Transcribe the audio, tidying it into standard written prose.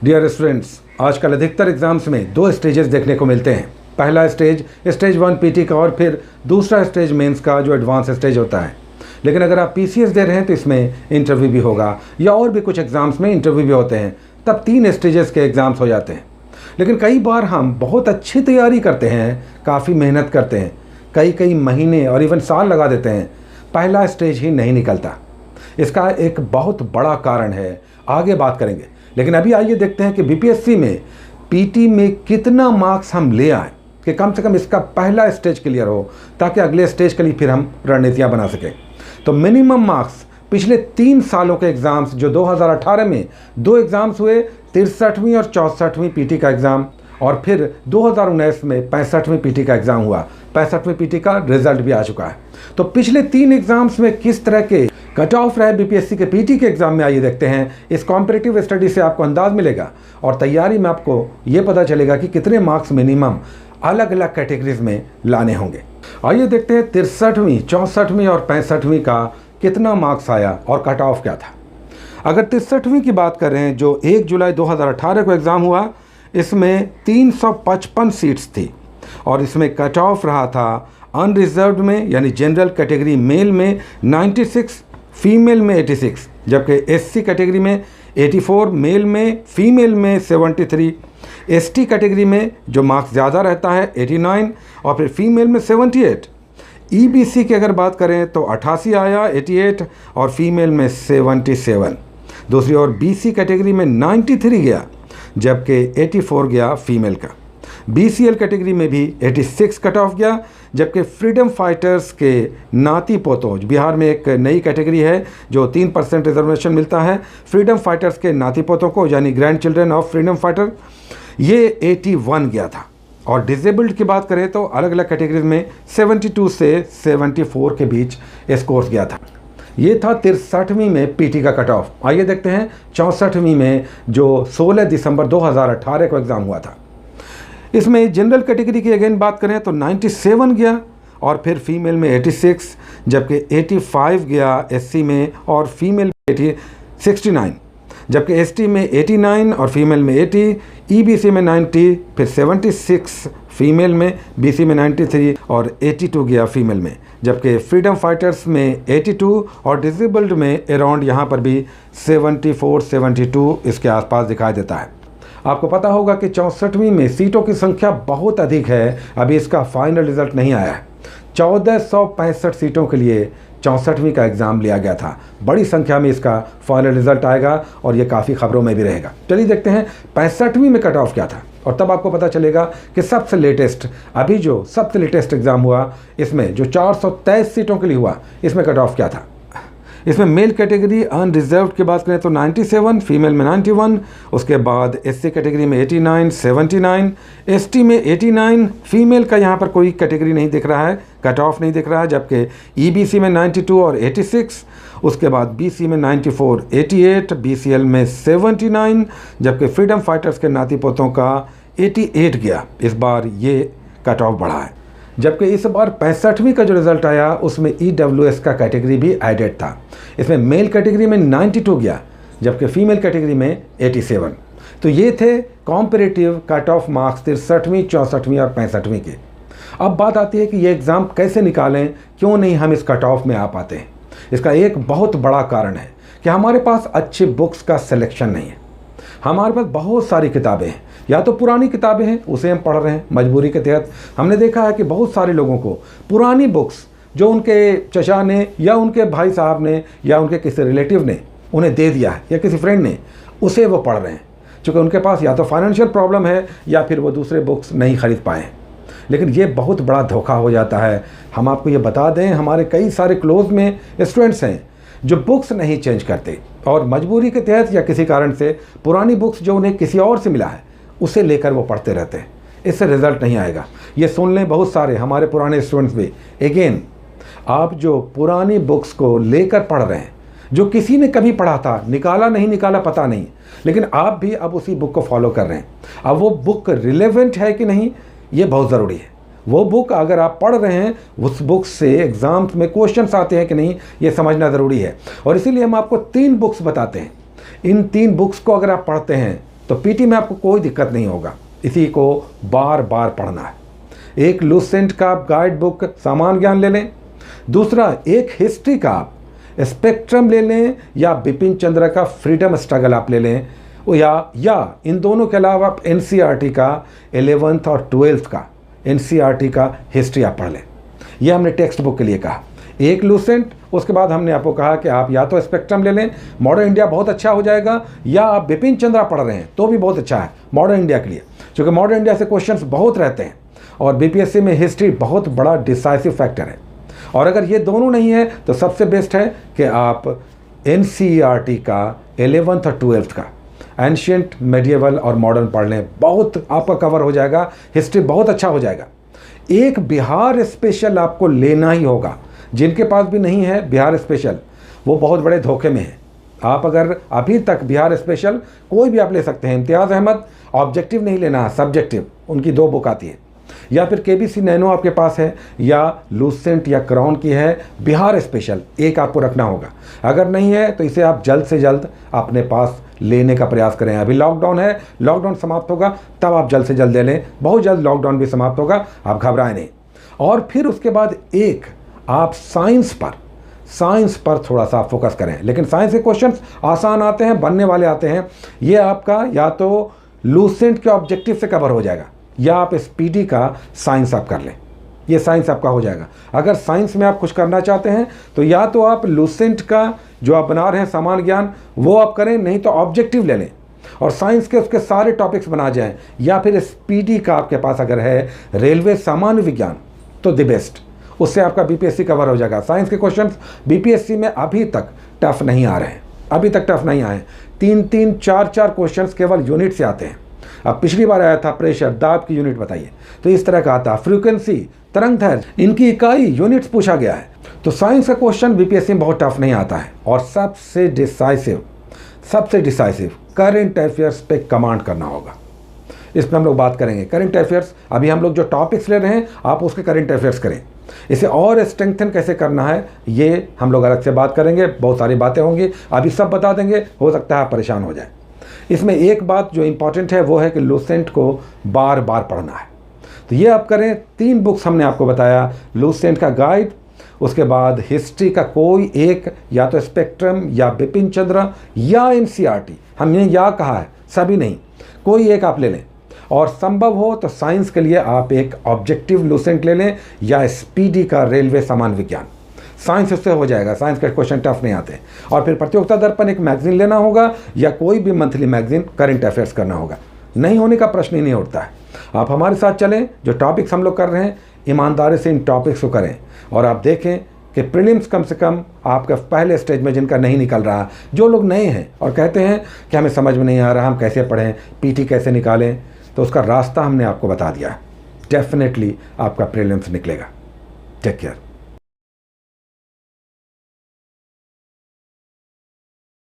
Dear students, आजकल अधिकतर exams में दो स्टेजेस देखने को मिलते हैं। पहला स्टेज स्टेज 1 पीटी का और फिर दूसरा स्टेज मेंस का जो एडवांस स्टेज होता है। लेकिन अगर आप पीसीएस दे रहे हैं तो इसमें इंटरव्यू भी होगा या और भी कुछ एग्ज़ाम्स में इंटरव्यू भी होते हैं, तब 3 स्टेजेस के एग्ज़ाम्स हो जाते हैं। लेकिन कई बार हम बहुत अच्छी तैयारी करते हैं, काफ़ी मेहनत करते हैं, कई महीने और इवन साल लगा देते हैं, पहला स्टेज ही नहीं निकलता। इसका एक बहुत बड़ा कारण है, आगे बात करेंगे। लेकिन अभी आइए देखते हैं कि बीपीएससी में पीटी में कितना मार्क्स हम ले आए कि कम से कम इसका पहला स्टेज क्लियर हो, ताकि अगले स्टेज के लिए फिर हम रणनीतियाँ बना सकें। तो मिनिमम मार्क्स पिछले 3 सालों के एग्ज़ाम्स जो 2018 में 2 एग्ज़ाम्स हुए, 63वीं और 64वीं पीटी का एग्ज़ाम, और फिर 2019 में 65वीं पीटी का एग्ज़ाम हुआ। 65वीं पीटी का रिजल्ट भी आ चुका है। तो पिछले 3 एग्ज़ाम्स में किस तरह के कट ऑफ रहे बीपीएससी के पीटी के एग्ज़ाम में, आइए देखते हैं। इस कॉम्पिटिटिव स्टडी से आपको अंदाज मिलेगा और तैयारी में आपको ये पता चलेगा कि कितने मार्क्स मिनिमम अलग अलग कैटेगरीज में लाने होंगे। आइए देखते हैं 63वीं, 64वीं और 65वीं का कितना मार्क्स आया और कट ऑफ क्या था। अगर 63वीं की बात करें जो 1 जुलाई 2018 को एग्ज़ाम हुआ, इसमें 355 सीट्स थी और इसमें कट ऑफ रहा था अनरिजर्व्ड में यानी जनरल कैटेगरी मेल में 96, फीमेल में 86, जबकि एससी कैटेगरी में 84, मेल में फीमेल में 73, एसटी कैटेगरी में जो मार्क्स ज़्यादा रहता है 89 और फिर फीमेल में 78। ईबीसी की अगर बात करें तो 88 आया, 88 और फीमेल में 77। दूसरी ओर बीसी कैटेगरी में 93 गया, जबकि 84 गया फीमेल का। बीसीएल कैटेगरी में भी 86 कट ऑफ गया, जबकि फ्रीडम फाइटर्स के नाती पोतों, बिहार में एक नई कैटेगरी है जो 3% रिजर्वेशन मिलता है फ्रीडम फाइटर्स के नाती पोतों को, यानी grand children of freedom fighter, ये 81 गया था। और डिसेबल्ड की बात करें तो अलग अलग कैटेगरीज में 72 से 74 के बीच स्कोर्स गया था। ये था 63वीं में पीटी का कट ऑफ। आइए देखते हैं 64वीं में जो 16 दिसंबर 2018 को एग्ज़ाम हुआ था। इसमें जनरल कैटेगरी की अगेन बात करें तो 97 गया और फिर फीमेल में 86, जबकि 85 गया एससी में और फीमेल में 69, जबकि एसटी में 89 और फीमेल में 80, ईबीसी में 90, फिर 76 फीमेल में, बीसी में 93 और 82 गया फीमेल में, जबकि फ्रीडम फाइटर्स में 82 और डिसेबल्ड में अराउंड यहाँ पर भी 74, 72 इसके आसपास दिखाई देता है। आपको पता होगा कि 64वीं में सीटों की संख्या बहुत अधिक है, अभी इसका फाइनल रिजल्ट नहीं आया है। 1465 सीटों के लिए 64वीं का एग्ज़ाम लिया गया था। बड़ी संख्या में इसका फाइनल रिजल्ट आएगा और ये काफ़ी खबरों में भी रहेगा। चलिए देखते हैं 65वीं में कट ऑफ क्या था और तब आपको पता चलेगा कि सबसे लेटेस्ट एग्ज़ाम हुआ, इसमें जो 423 सीटों के लिए हुआ, इसमें कट ऑफ क्या था। इसमें मेल कैटेगरी अनरिजर्व्ड की बात करें तो 97, फीमेल में 91, उसके बाद एससी कैटेगरी में 89, 79, एसटी में 89, फीमेल का यहाँ पर कोई कैटेगरी नहीं दिख रहा है, कट ऑफ नहीं दिख रहा है, जबकि ईबीसी में 92 और 86, उसके बाद बीसी में 94, 88, बीसीएल में 79, जबकि फ्रीडम फाइटर्स के नाती पोतों का 88 गया। इस बार ये कट ऑफ बढ़ा है, जबकि इस बार 65वीं का जो रिज़ल्ट आया उसमें ईडब्ल्यूएस का कैटेगरी भी एडेड था। इसमें मेल कैटेगरी में 92 गया, जबकि फीमेल कैटेगरी में 87। तो ये थे कॉम्परेटिव कट ऑफ मार्क्स 63वीं, 64वीं और 65वीं के। अब बात आती है कि ये एग्ज़ाम कैसे निकालें, क्यों नहीं हम इस कट ऑफ में आ पाते हैं। इसका एक बहुत बड़ा कारण है कि हमारे पास अच्छी बुक्स का सिलेक्शन नहीं है। हमारे पास बहुत सारी किताबें हैं, या तो पुरानी किताबें हैं उसे हम पढ़ रहे हैं मजबूरी के तहत। हमने देखा है कि बहुत सारे लोगों को पुरानी बुक्स जो उनके चचा ने या उनके भाई साहब ने या उनके किसी रिलेटिव ने उन्हें दे दिया है या किसी फ्रेंड ने, उसे वो पढ़ रहे हैं, क्योंकि उनके पास या तो फाइनेंशियल प्रॉब्लम है या फिर वो दूसरे बुक्स नहीं खरीद पाए हैं। लेकिन ये बहुत बड़ा धोखा हो जाता है। हम आपको ये बता दें, हमारे कई सारे क्लोज में स्टूडेंट्स हैं जो बुक्स नहीं चेंज करते और मजबूरी के तहत या किसी कारण से पुरानी बुक्स जो उन्हें किसी और से मिला है उसे लेकर वो पढ़ते रहते हैं। इससे रिज़ल्ट नहीं आएगा। ये सुन लें बहुत सारे हमारे पुराने स्टूडेंट्स भी। अगेन, आप जो पुरानी बुक्स को लेकर पढ़ रहे हैं, जो किसी ने कभी पढ़ा था, निकाला नहीं निकाला पता नहीं, लेकिन आप भी अब उसी बुक को फॉलो कर रहे हैं। अब वो बुक रिलेवेंट है कि नहीं, ये बहुत ज़रूरी है। वो बुक अगर आप पढ़ रहे हैं, उस बुक से एग्ज़ाम्स में क्वेश्चंस आते हैं कि नहीं, ये समझना ज़रूरी है। और इसीलिए हम आपको 3 बुक्स बताते हैं। इन 3 बुक्स को अगर आप पढ़ते हैं तो पीटी में आपको कोई दिक्कत नहीं होगा, इसी को बार बार पढ़ना है। एक लूसेंट का आप गाइड बुक सामान्य ज्ञान ले लें, दूसरा एक हिस्ट्री का आप स्पेक्ट्रम ले लें, या बिपिन चंद्र का फ्रीडम स्ट्रगल आप ले लें, या इन दोनों के अलावा आप एनसीईआरटी का 11th और 12th का एनसीईआरटी का हिस्ट्री आप पढ़ लें। यह हमने टेक्स्ट बुक के लिए कहा। एक लूसेंट, उसके बाद हमने आपको कहा कि आप या तो स्पेक्ट्रम ले लें, मॉडर्न इंडिया बहुत अच्छा हो जाएगा, या आप बिपिन चंद्रा पढ़ रहे हैं तो भी बहुत अच्छा है मॉडर्न इंडिया के लिए, क्योंकि मॉडर्न इंडिया से क्वेश्चंस बहुत रहते हैं और बीपीएससी में हिस्ट्री बहुत बड़ा डिसाइसिव फैक्टर है। और अगर ये दोनों नहीं है तो सबसे बेस्ट है कि आप एनसीईआरटी का 11th और 12th का एंशिएंट, मेडिएवल और मॉडर्न पढ़ लें, बहुत आपका कवर हो जाएगा, हिस्ट्री बहुत अच्छा हो जाएगा। एक बिहार स्पेशल आपको लेना ही होगा, जिनके पास भी नहीं है बिहार स्पेशल वो बहुत बड़े धोखे में है। आप अगर अभी तक बिहार स्पेशल कोई भी आप ले सकते हैं, इम्तियाज़ अहमद, ऑब्जेक्टिव नहीं लेना है, सब्जेक्टिव, उनकी 2 बुक आती है, या फिर केबीसी नैनो आपके पास है, या लूसेंट या क्राउन की है बिहार स्पेशल, एक आपको रखना होगा। अगर नहीं है तो इसे आप जल्द से जल्द अपने पास लेने का प्रयास करें। अभी लॉकडाउन है, लॉकडाउन समाप्त होगा तब आप जल्द से जल्द ले लें, बहुत जल्द लॉकडाउन भी समाप्त होगा, आप घबराएं नहीं। और फिर उसके बाद एक आप साइंस पर थोड़ा सा फोकस करें, लेकिन साइंस के क्वेश्चंस आसान आते हैं, बनने वाले आते हैं। ये आपका या तो लूसेंट के ऑब्जेक्टिव से कवर हो जाएगा, या आप स्पीडी का साइंस आप कर लें, ये साइंस आपका हो जाएगा। अगर साइंस में आप कुछ करना चाहते हैं तो या तो आप लूसेंट का जो आप बना रहे हैं सामान्य ज्ञान वो आप करें, नहीं तो ऑब्जेक्टिव ले लें और साइंस के उसके सारे टॉपिक्स बना जाएं, या फिर स्पीडी का आपके पास अगर है रेलवे सामान्य विज्ञान तो द बेस्ट, उससे आपका बीपीएससी कवर हो जाएगा। साइंस के क्वेश्चंस बीपीएससी में अभी तक टफ नहीं आ रहे हैं, अभी तक टफ नहीं आए। 3-3, 4-4 क्वेश्चंस केवल यूनिट से आते हैं। अब पिछली बार आया था प्रेशर, दाब की यूनिट बताइए, तो इस तरह का आता। फ्रीक्वेंसी, तरंग दैर्घ्य, इनकी इकाई, यूनिट्स पूछा गया है। तो साइंस का क्वेश्चन बीपीएससी में बहुत टफ नहीं आता है। और सबसे डिसाइसिव करंट अफेयर्स पे कमांड करना होगा। इसमें हम लोग बात करेंगे करंट अफेयर्स। अभी हम लोग जो टॉपिक्स ले रहे हैं आप उसके करंट अफेयर्स करें। इसे और स्ट्रेंथन कैसे करना है ये हम लोग अलग से बात करेंगे, बहुत सारी बातें होंगी, अभी सब बता देंगे, हो सकता है आप परेशान हो जाए। इसमें एक बात जो इम्पॉर्टेंट है वो है कि लूसेंट को बार बार पढ़ना है। तो ये आप करें। 3 बुक्स हमने आपको बताया, लूसेंट का गाइड, उसके बाद हिस्ट्री का कोई एक, या तो स्पेक्ट्रम या बिपिन चंद्र या एनसीईआरटी, हमने या कहा है, सभी नहीं, कोई एक आप ले लें। और संभव हो तो साइंस के लिए आप एक ऑब्जेक्टिव लूसेंट ले लें, या स्पीडी का रेलवे सामान्य विज्ञान, साइंस उससे हो जाएगा, साइंस के क्वेश्चन टफ नहीं आते। और फिर प्रतियोगिता दर्पण एक मैगजीन लेना होगा, या कोई भी मंथली मैगजीन करंट अफेयर्स करना होगा, नहीं होने का प्रश्न ही नहीं उठता है। आप हमारे साथ चलें, जो टॉपिक्स हम लोग कर रहे हैं ईमानदारी से इन टॉपिक्स को करें, और आप देखें कि प्रीलिम्स कम से कम आपका पहले स्टेज में जिनका नहीं निकल रहा, जो लोग नए हैं और कहते हैं कि हमें समझ में नहीं आ रहा, हम कैसे पढ़ें, पीटी कैसे निकालें, तो उसका रास्ता हमने आपको बता दिया है। डेफिनेटली आपका प्रीलिम्स निकलेगा। Take care.